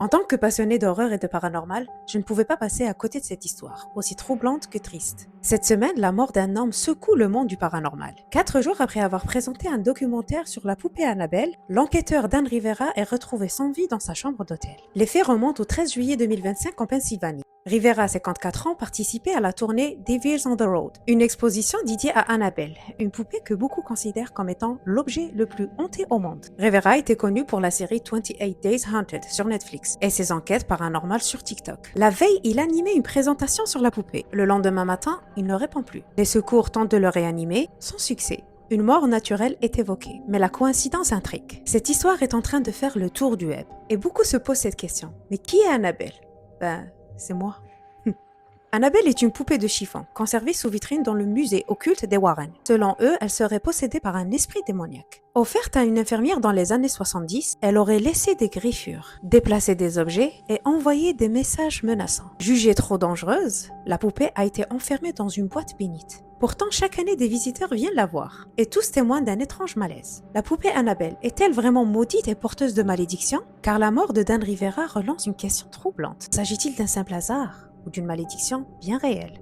En tant que passionnée d'horreur et de paranormal, je ne pouvais pas passer à côté de cette histoire, aussi troublante que triste. Cette semaine, la mort d'un homme secoue le monde du paranormal. 4 jours après avoir présenté un documentaire sur la poupée Annabelle, l'enquêteur Dan Rivera est retrouvé sans vie dans sa chambre d'hôtel. Les faits remontent au 13 juillet 2025 en Pennsylvanie. Rivera, 54 ans, participait à la tournée Devils on the Road, une exposition dédiée à Annabelle, une poupée que beaucoup considèrent comme étant l'objet le plus hanté au monde. Rivera était connu pour la série 28 Days Haunted sur Netflix et ses enquêtes paranormales sur TikTok. La veille, il animait une présentation sur la poupée. Le lendemain matin, il ne répond plus. Les secours tentent de le réanimer, sans succès. Une mort naturelle est évoquée, mais la coïncidence intrigue. Cette histoire est en train de faire le tour du web, et beaucoup se posent cette question. Mais qui est Annabelle? C'est moi. Annabelle est une poupée de chiffon, conservée sous vitrine dans le musée occulte des Warren. Selon eux, elle serait possédée par un esprit démoniaque. Offerte à une infirmière dans les années 70, elle aurait laissé des griffures, déplacé des objets et envoyé des messages menaçants. Jugée trop dangereuse, la poupée a été enfermée dans une boîte bénite. Pourtant, chaque année, des visiteurs viennent la voir, et tous témoignent d'un étrange malaise. La poupée Annabelle est-elle vraiment maudite et porteuse de malédiction? Car la mort de Dan Rivera relance une question troublante. S'agit-il d'un simple hasard ou d'une malédiction bien réelle?